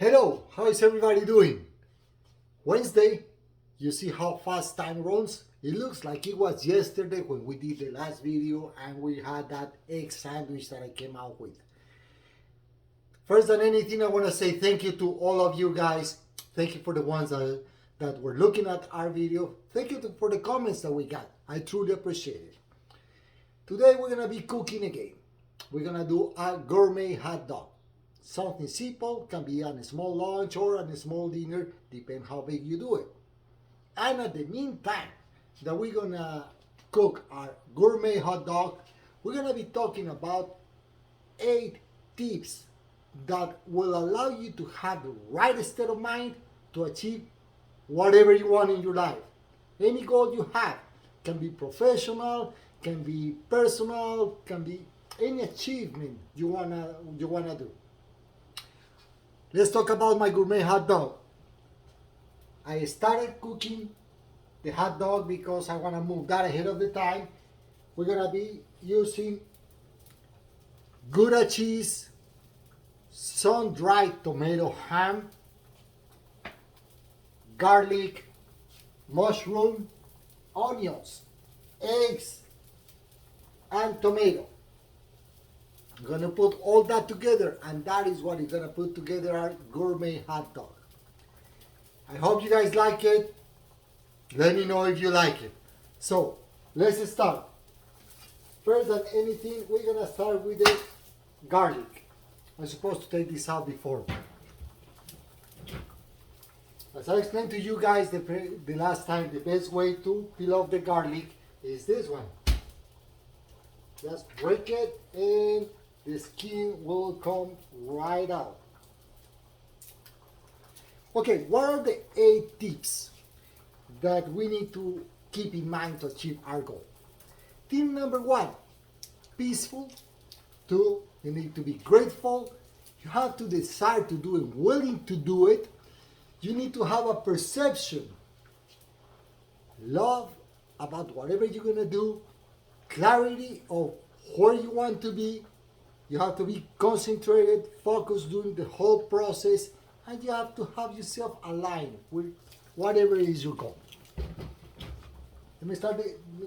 Hello, how is everybody doing? Wednesday, you see how fast time runs? It looks like it was yesterday when we did the last video and we had that egg sandwich that I came out with. First than anything, I want to say thank you to all of you guys. Thank you for the ones that were looking at our video. Thank you for the comments that we got. I truly appreciate it. Today we're going to be cooking again. We're going to do a gourmet hot dog. Something simple, can be on a small lunch or on a small dinner, depending how big you do it. And at the meantime that we're gonna cook our gourmet hot dog, we're gonna be talking about 8 tips that will allow you to have the right state of mind to achieve whatever you want in your life. Any goal you have, can be professional, can be personal, can be any achievement you wanna do. Let's talk about my gourmet hot dog. I started cooking the hot dog because I want to move that ahead of the time. We're going to be using Gouda cheese, sun-dried tomato ham, garlic, mushroom, onions, eggs, and tomato. I'm going to put all that together, and that is what is going to put together our gourmet hot dog. I hope you guys like it. Let me know if you like it. So, let's start. First than anything, we're going to start with the garlic. I'm supposed to take this out before. As I explained to you guys the last time, the best way to peel off the garlic is this one. Just break it and the skin will come right out. Okay, what are the 8 tips that we need to keep in mind to achieve our goal? Tip number 1, peaceful. 2, you need to be grateful. You have to decide to do it, willing to do it. You need to have a perception, love about whatever you're going to do, clarity of where you want to be. You have to be concentrated, focused during the whole process, and you have to have yourself aligned with whatever is your goal. Let me start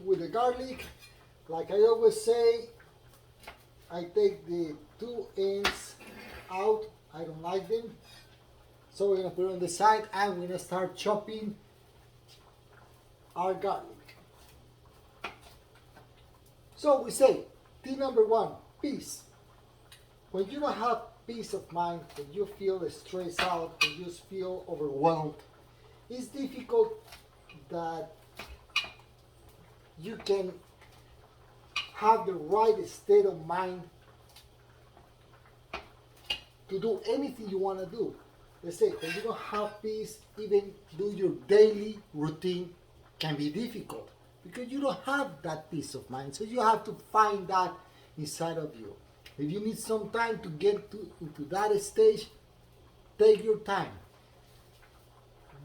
with the garlic. Like I always say, I take the 2 ends out. I don't like them. So we're going to put it on the side and we're going to start chopping our garlic. So we say, tip number 1, peace. When you don't have peace of mind, when you feel stressed out, when you feel overwhelmed, it's difficult that you can have the right state of mind to do anything you want to do. Let's say when you don't have peace, even do your daily routine can be difficult because you don't have that peace of mind. So you have to find that inside of you. If you need some time to get into that stage, take your time.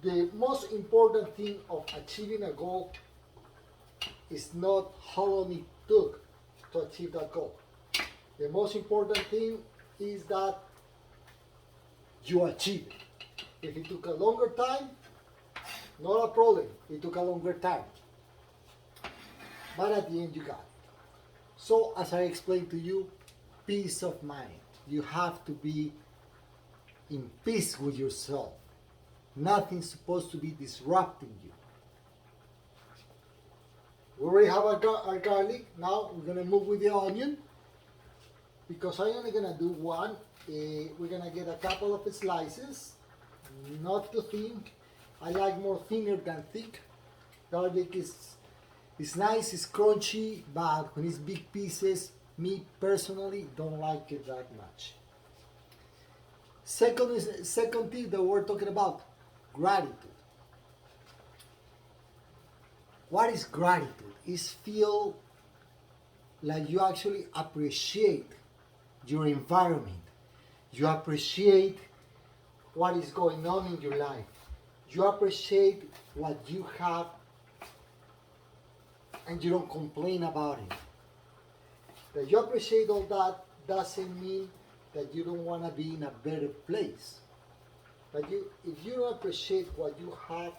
The most important thing of achieving a goal is not how long it took to achieve that goal. The most important thing is that you achieve it. If it took a longer time, not a problem. It took a longer time. But at the end you got it. So as I explained to you, peace of mind. You have to be in peace with yourself. Nothing's supposed to be disrupting you. We already have our garlic. Now we're going to move with the onion. Because I'm only going to do one, we're going to get a couple of slices. Not too thin. I like more thinner than thick. Garlic is nice, it's crunchy, but when it's big pieces, me personally don't like it that much. Second thing that we're talking about, gratitude. What is gratitude? It's feel like you actually appreciate your environment. You appreciate what is going on in your life. You appreciate what you have and you don't complain about it. That you appreciate all that doesn't mean that you don't want to be in a better place. But if you don't appreciate what you have,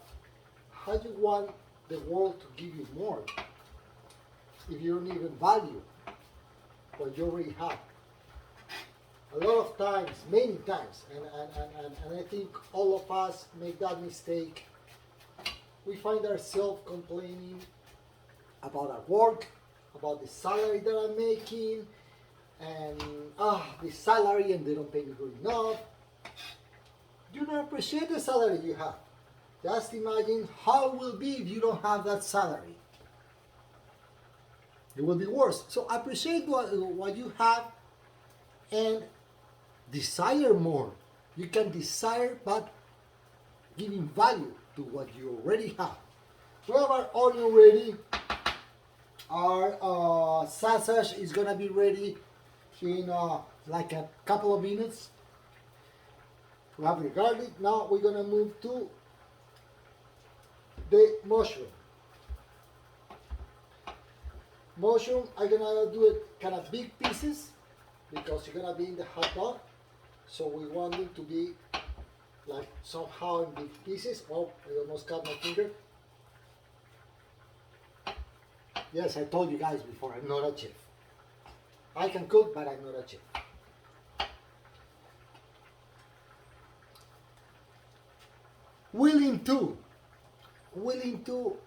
how you want the world to give you more? If you don't even value what you already have. A lot of times, many times, and I think all of us make that mistake. We find ourselves complaining about our work, about the salary that I'm making, and the salary and they don't pay me good enough. You don't appreciate the salary you have. Just imagine how it will be if you don't have that salary. It will be worse. So appreciate what you have and desire more. You can desire, but giving value to what you already have. We have our onion ready. Our sausage is gonna be ready in like a couple of minutes. We have the garlic. Now we're gonna move to the mushroom. Mushroom, I'm gonna do it kind of big pieces because you're gonna be in the hot dog. So we want it to be like somehow in big pieces. Oh, I almost cut my finger. Yes, I told you guys before, I'm not a chef. I can cook, but I'm not a chef. Willing to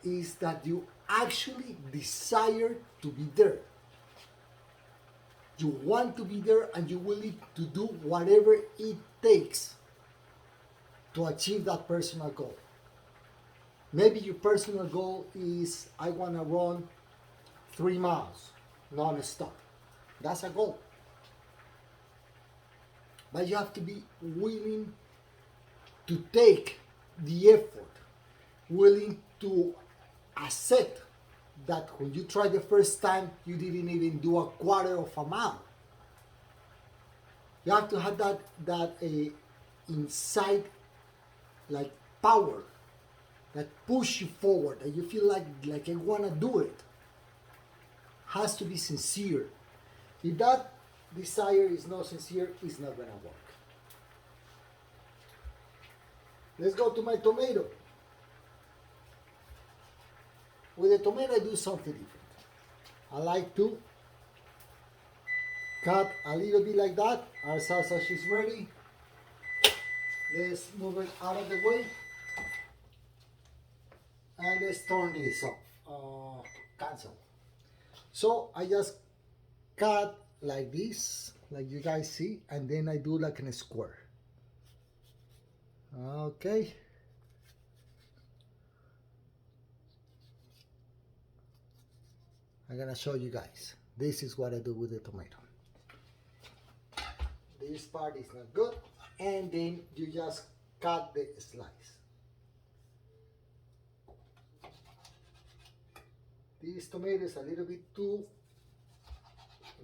is that you actually desire to be there. You want to be there and you're willing to do whatever it takes to achieve that personal goal. Maybe your personal goal is I want to run 3 miles non-stop. That's a goal. But you have to be willing to take the effort, willing to accept that when you tried the first time, you didn't even do a quarter of a mile. You have to have that inside like power that push you forward, that you feel like I want to do it. Has to be sincere. If that desire is not sincere, it's not going to work. Let's go to my tomato. With the tomato, I do something different. I like to cut a little bit like that. Our sausage is ready. Let's move it out of the way. And let's turn this off. Cancel. So I just cut like this, like you guys see, and then I do like in a square. Okay. I'm gonna show you guys. This is what I do with the tomato. This part is not good, and then you just cut the slice. This tomato is a little bit too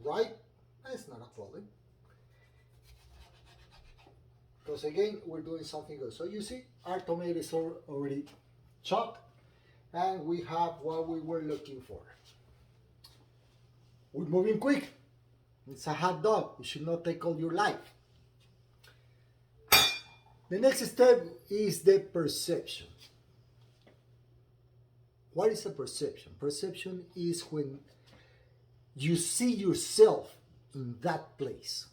ripe. That's not a problem. Because again, we're doing something good. So you see, our tomatoes are already chopped, and we have what we were looking for. We're moving quick. It's a hot dog. It should not take all your life. The next step is the perception. What is a perception? Perception is when you see yourself in that place.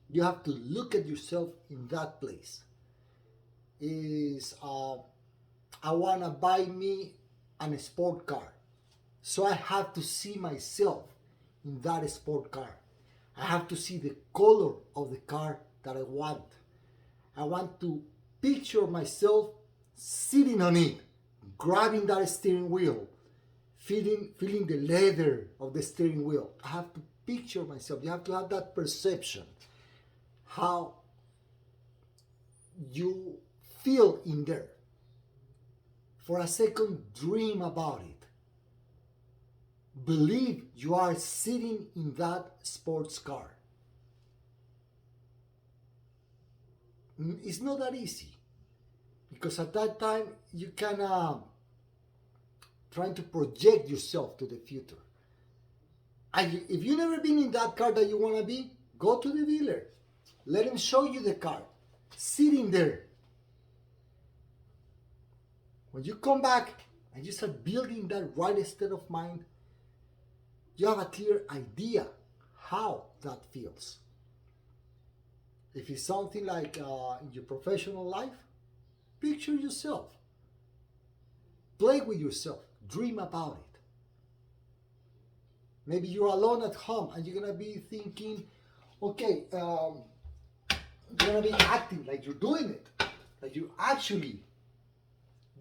You have to look at yourself in that place. I want to buy me a sport car. So I have to see myself in that sport car. I have to see the color of the car that I want. I want to picture myself sitting on it, grabbing that steering wheel, feeling the leather of the steering wheel. I have to picture myself. You have to have that perception. How you feel in there. For a second, dream about it. Believe you are sitting in that sports car. It's not that easy. Because at that time, you can trying to project yourself to the future. And if you've never been in that car that you want to be, go to the dealer. Let him show you the car. sitting there. When you come back and you start building that right state of mind, you have a clear idea how that feels. If it's something like in your professional life, picture yourself. Play with yourself. Dream about it. Maybe you're alone at home and you're going to be thinking, okay, you're going to be acting like you're doing it. Like you're actually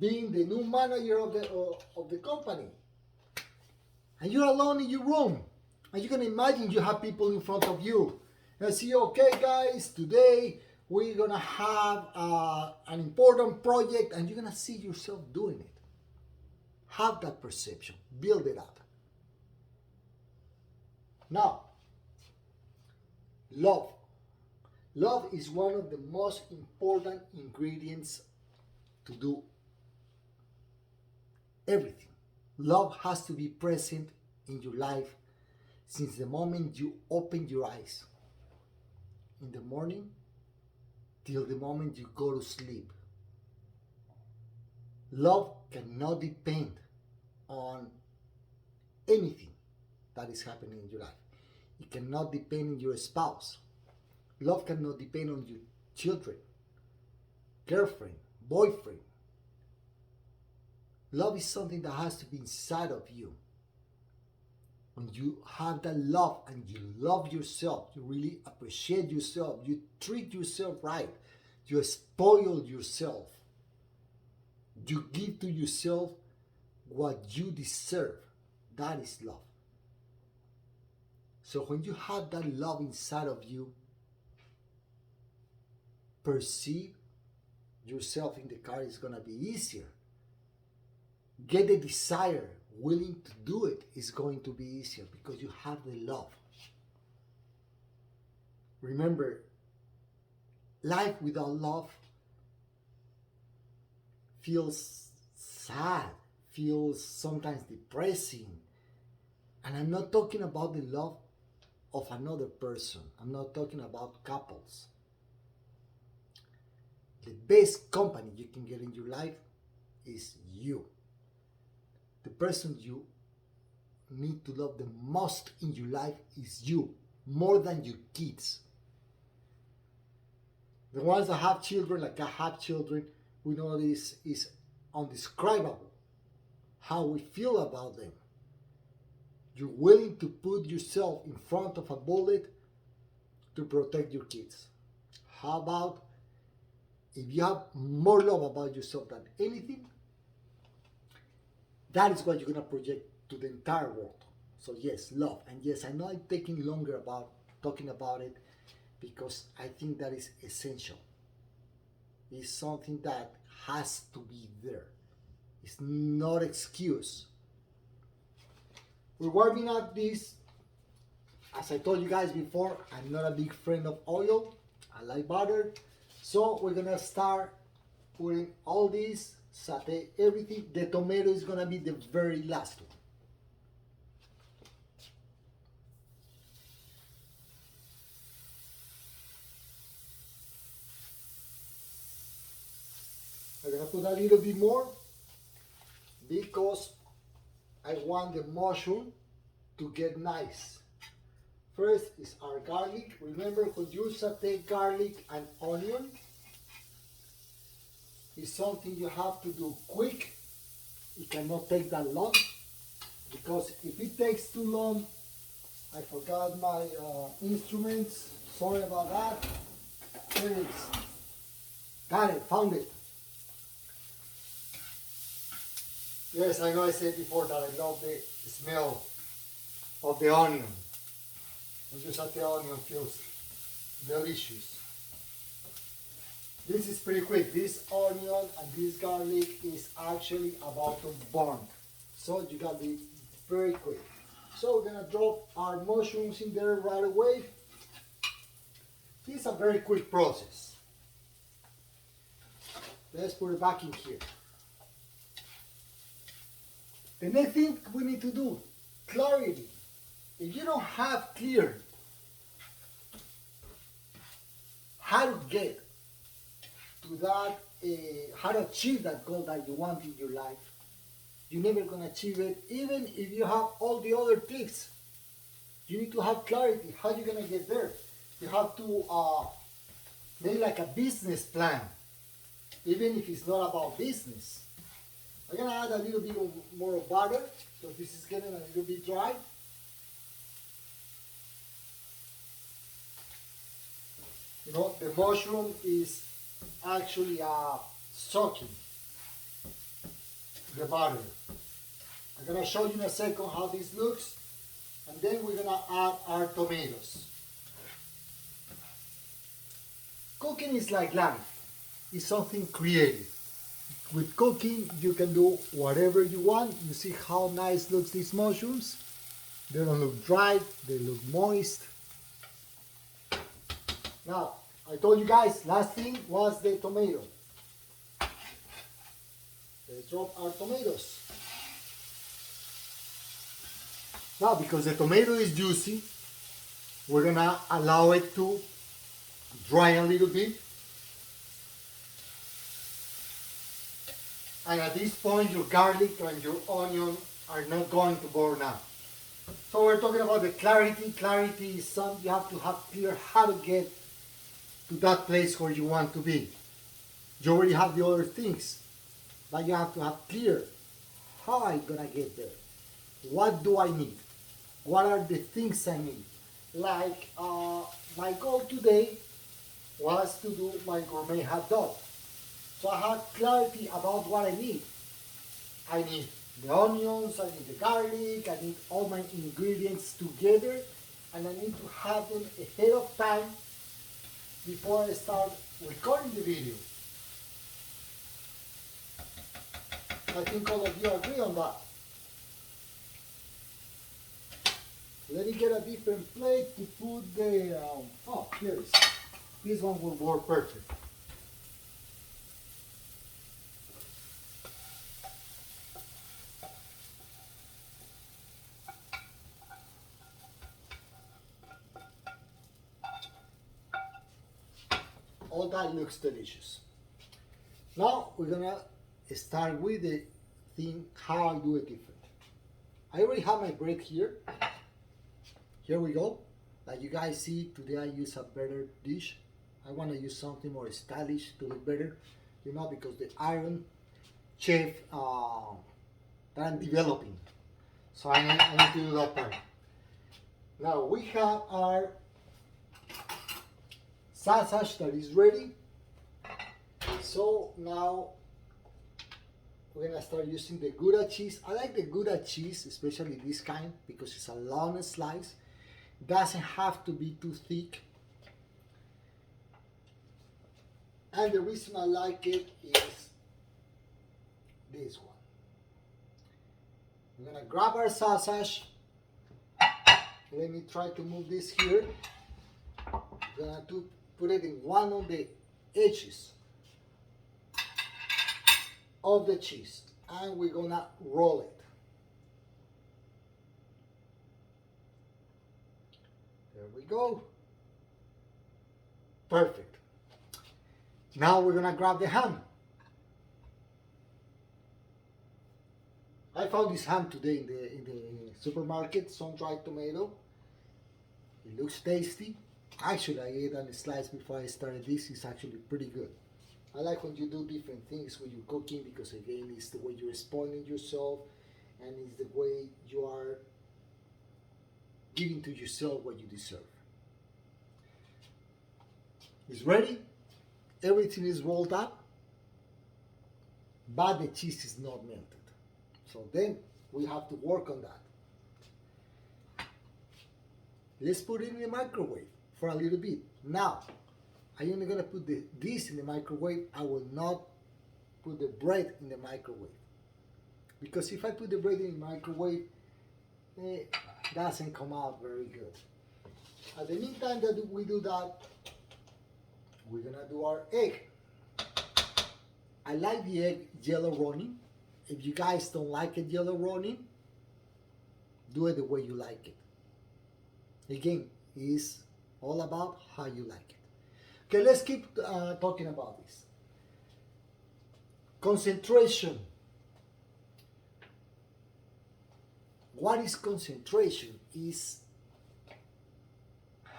being the new manager of the company. And you're alone in your room. And you can imagine you have people in front of you. And see, okay guys, today we're going to have an important project, and you're going to see yourself doing it. Have that perception. Build it up. Now, love. Love is one of the most important ingredients to do everything. Love has to be present in your life since the moment you open your eyes in the morning till the moment you go to sleep. Love cannot depend on anything that is happening in your life. It cannot depend on your spouse. Love cannot depend on your children, girlfriend, boyfriend. Love is something that has to be inside of you. When you have that love and you love yourself, you really appreciate yourself, you treat yourself right, you spoil yourself, you give to yourself what you deserve. That is love. So when you have that love inside of you, perceive yourself in the car is going to be easier. Get the desire, willing to do it is going to be easier because you have the love. Remember, life without love feels sad, feels sometimes depressing. And I'm not talking about the love of another person. I'm not talking about couples. The best company you can get in your life is you. The person you need to love the most in your life is you, more than your kids. The ones that have children, like I have children, we know this is undescribable, how we feel about them. You're willing to put yourself in front of a bullet to protect your kids. How about if you have more love about yourself than anything, that is what you're going to project to the entire world. So yes, love. And yes, I know I'm taking longer about talking about it because I think that is essential. It's something that has to be there. It's not excuse. We're warming up this. As I told you guys before, I'm not a big friend of oil. I like butter. So we're going to start putting all this, saute everything. The tomato is going to be the very last one. I'm going to put a little bit more because I want the mushroom to get nice. First is our garlic. Remember, when you saute garlic and onion, it's something you have to do quick. It cannot take that long because if it takes too long, I forgot my instruments. Sorry about that. Here it is. Got it, found it. Yes, I know I said before that I love the smell of the onion. When you saute the onion, feels delicious. This is pretty quick. This onion and this garlic is actually about to burn. So you gotta be very quick. So we're gonna drop our mushrooms in there right away. This is a very quick process. Let's put it back in here. The next thing we need to do, clarity. If you don't have clear how to get to that, how to achieve that goal that you want in your life. You're never gonna achieve it, even if you have all the other tricks. You need to have clarity. How you gonna get there? You have to make like a business plan, even if it's not about business. I'm gonna add a little bit more butter, so this is getting a little bit dry. You know, the mushroom is actually soaking the butter. I'm gonna show you in a second how this looks, and then we're gonna add our tomatoes. Cooking is like life. It's something creative. With cooking, you can do whatever you want. You see how nice looks these mushrooms? They don't look dry, they look moist. Now, I told you guys, last thing was the tomato. Let's drop our tomatoes. Now, because the tomato is juicy, we're gonna allow it to dry a little bit. And at this point, your garlic and your onion are not going to burn out. So we're talking about the clarity. Clarity is something you have to have clear how to get to that place where you want to be. You already have the other things, but you have to have clear how I'm gonna get there. What do I need? What are the things I need? Like my goal today was to do my gourmet hot dog. So I had clarity about what I need. I need the onions, I need the garlic, I need all my ingredients together, and I need to have them ahead of time before I start recording the video. I think all of you agree on that. Let me get a different plate to put the, oh, here it is. This one will work perfect. All that looks delicious. Now we're gonna start with the thing how I do it different. I already have my bread here. Here we go. Like you guys see, today I use a better dish. I want to use something more stylish to look better, you know, because the Iron Chef that I'm developing. So I need to do that part. Now we have our sausage that is ready. So now we're gonna start using the Gouda cheese. I like the Gouda cheese, especially this kind, because it's a long slice. Doesn't have to be too thick. And the reason I like it is this one. We're gonna grab our sausage. Let me try to move this here. We're gonna put it in one of the edges of the cheese, and we're gonna roll it. There we go. Perfect. Now we're gonna grab the ham. I found this ham today in the supermarket, sun-dried tomato. It looks tasty. Actually, I ate a slice before I started this. It's actually pretty good. I like when you do different things when you're cooking, because again, it's the way you're spoiling yourself, and it's the way you are giving to yourself what you deserve. It's ready. Everything is rolled up, but the cheese is not melted. So then we have to work on that. Let's put it in the microwave for a little bit. Now, I'm only gonna put this in the microwave. I will not put the bread in the microwave, because if I put the bread in the microwave, it doesn't come out very good. At the meantime that we do that, we're gonna do our egg. I like the egg yellow running. If you guys don't like it yellow running, do it the way you like it. Again, it's all about how you like it. Okay, let's keep talking about this. Concentration. What is concentration? Is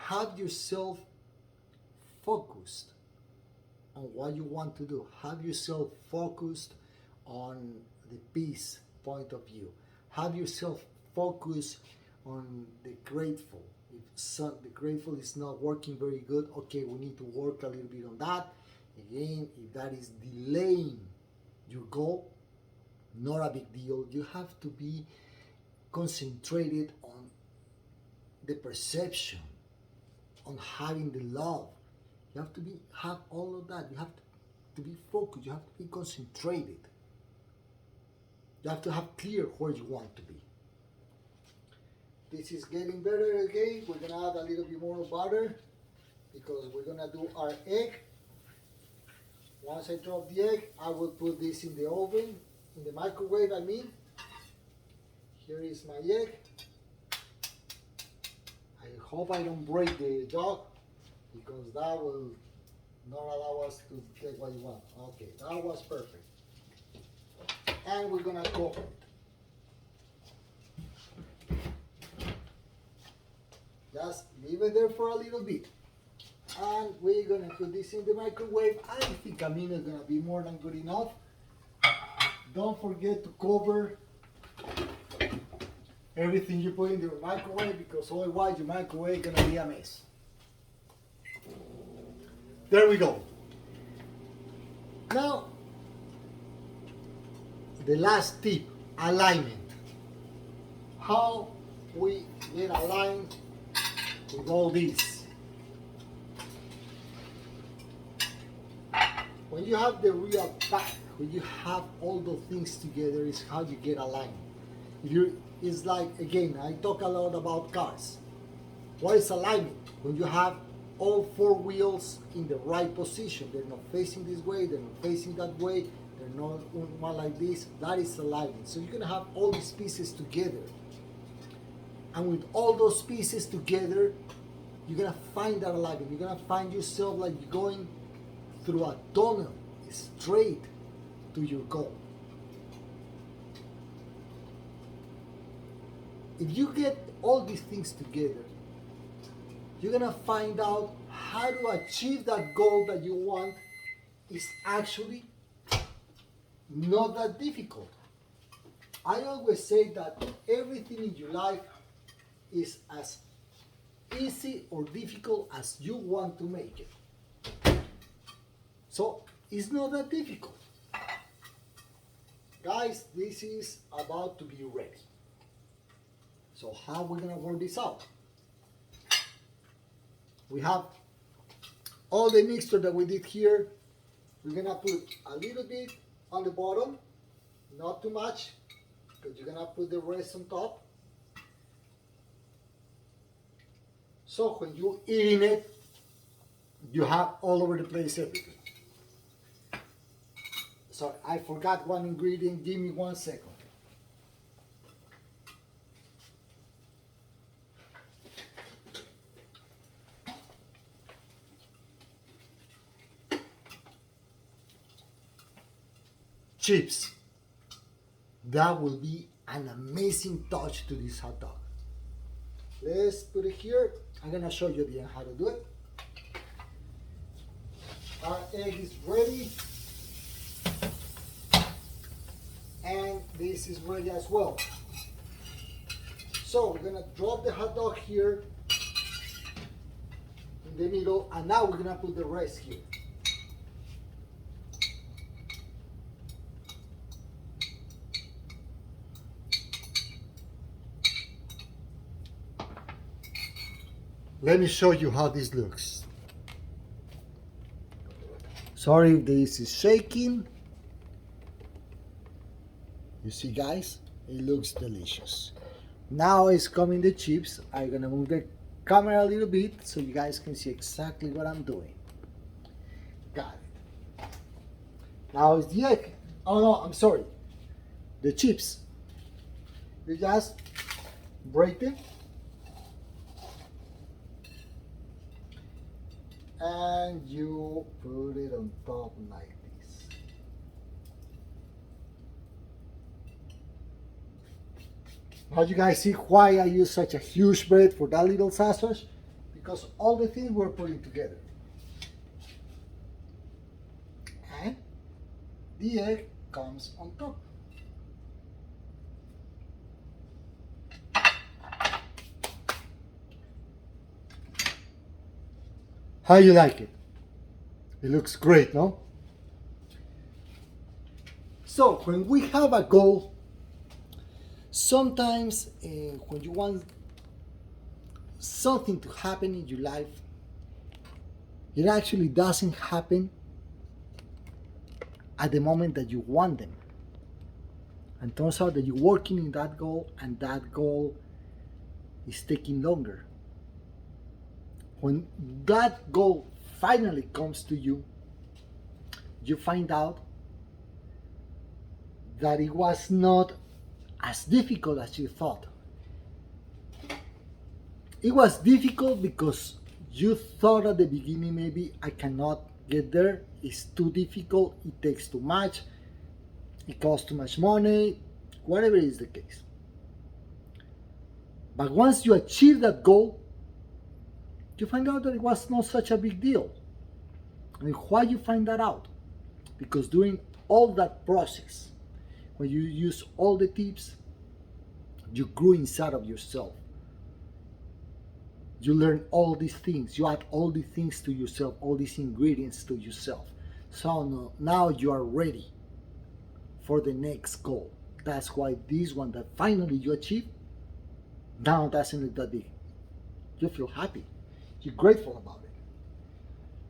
have yourself focused on what you want to do. Have yourself focused on the peace point of view. Have yourself focused on the grateful. If the grateful is not working very good, okay, we need to work a little bit on that. Again, if that is delaying your goal, not a big deal. You have to be concentrated on the perception, on having the love. You have to have all of that. You have to be focused. You have to be concentrated. You have to have clear where you want to be. This is getting better again. We're gonna add a little bit more butter because we're gonna do our egg. Once I drop the egg, I will put this in the oven, in the microwave, I mean. Here is my egg. I hope I don't break the jug because that will not allow us to get what you want. Okay, that was perfect. And we're gonna cover it. Just leave it there for a little bit. And we're gonna put this in the microwave. I think a minute is gonna be more than good enough. Don't forget to cover everything you put in the microwave because otherwise your microwave is gonna be a mess. There we go. Now, the last tip, alignment. How we get aligned with all this. When you have the real path, when you have all those things together, is how you get aligned. It's like, again, I talk a lot about cars. What is alignment? When you have all four wheels in the right position. They're not facing this way, they're not facing that way, they're not one like this. That is alignment. So you're going to have all these pieces together. And with all those pieces together, you're going to find that alignment. You're going to find yourself like you're going through a tunnel straight to your goal. If you get all these things together, you're gonna find out how to achieve that goal that you want is actually not that difficult. I always say that everything in your life is as easy or difficult as you want to make it. So it's not that difficult. Guys, this is about to be ready. So how are we gonna work this out? We have all the mixture that we did here. We're gonna put a little bit on the bottom, not too much, because you're gonna put the rest on top. So when you're eating it, you have all over the place everything. Sorry, I forgot one ingredient. Give me 1 second. Chips. That will be an amazing touch to this hot dog. Let's put it here. I'm gonna show you again how to do it. Our egg is ready. And this is ready as well. So we're gonna drop the hot dog here in the middle, and now we're gonna put the rest here. Let me show you how this looks. Sorry if this is shaking. You see, guys, it looks delicious. Now it's coming the chips. I'm gonna move the camera a little bit so you guys can see exactly what I'm doing. Got it. Now it's the egg. Oh no, I'm sorry. The chips. You just break them. And you put it on top like this. Now you guys see why I use such a huge bread for that little sausage? Because all the things we're putting together. And the egg comes on top. How you like it? It looks great, no? So when we have a goal, sometimes when you want something to happen in your life, it actually doesn't happen at the moment that you want them. And turns out that you're working in that goal and that goal is taking longer. When that goal finally comes to you, you find out that it was not as difficult as you thought. It was difficult because you thought at the beginning, maybe I cannot get there, it's too difficult, it takes too much, it costs too much money, whatever is the case. But once you achieve that goal, you find out that it was not such a big deal. And why you find that out? Because during all that process, when you use all the tips, you grew inside of yourself. You learn all these things. You add all these things to yourself, all these ingredients to yourself. So now you are ready for the next goal. That's why this one that finally you achieve, now doesn't look that big. You feel happy. You're grateful about it.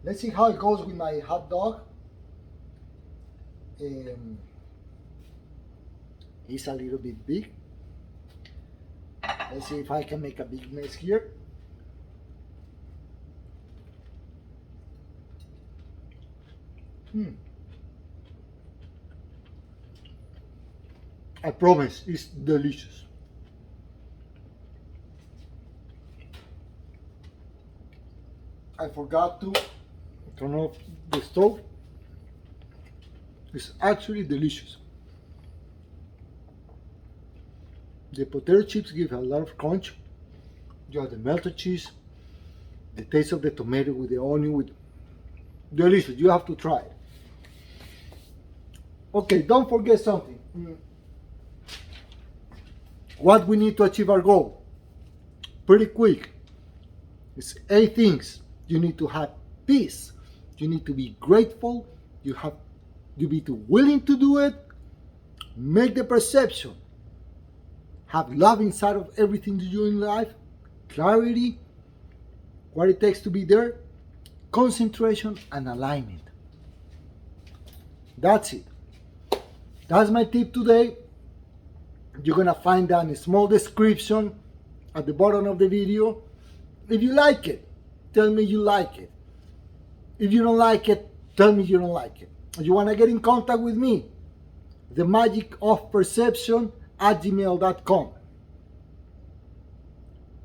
Let's see how it goes with my hot dog. It's a little bit big. Let's see if I can make a big mess here. I promise, it's delicious. I forgot to turn off the stove. It's actually delicious. The potato chips give a lot of crunch. You have the melted cheese, the taste of the tomato with the onion, with delicious. You have to try it. Okay, don't forget something. What we need to achieve our goal? Pretty quick. It's 8 things. You need to have peace. You need to be grateful. You be too willing to do it. Make the perception. Have love inside of everything you do in life. Clarity. What it takes to be there. Concentration and alignment. That's it. That's my tip today. You're gonna find that in a small description at the bottom of the video. If you like it, tell me you like it. If you don't like it, tell me you don't like it. If you wanna get in contact with me, themagicofperception@gmail.com.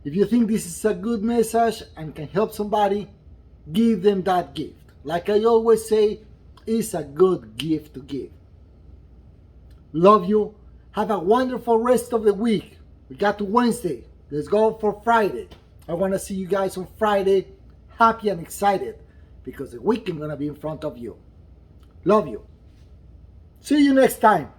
If you think this is a good message and can help somebody, give them that gift. Like I always say, it's a good gift to give. Love you. Have a wonderful rest of the week. We got to Wednesday. Let's go for Friday. I want to see you guys on Friday, happy and excited, because the weekend gonna be in front of you. Love you. See you next time.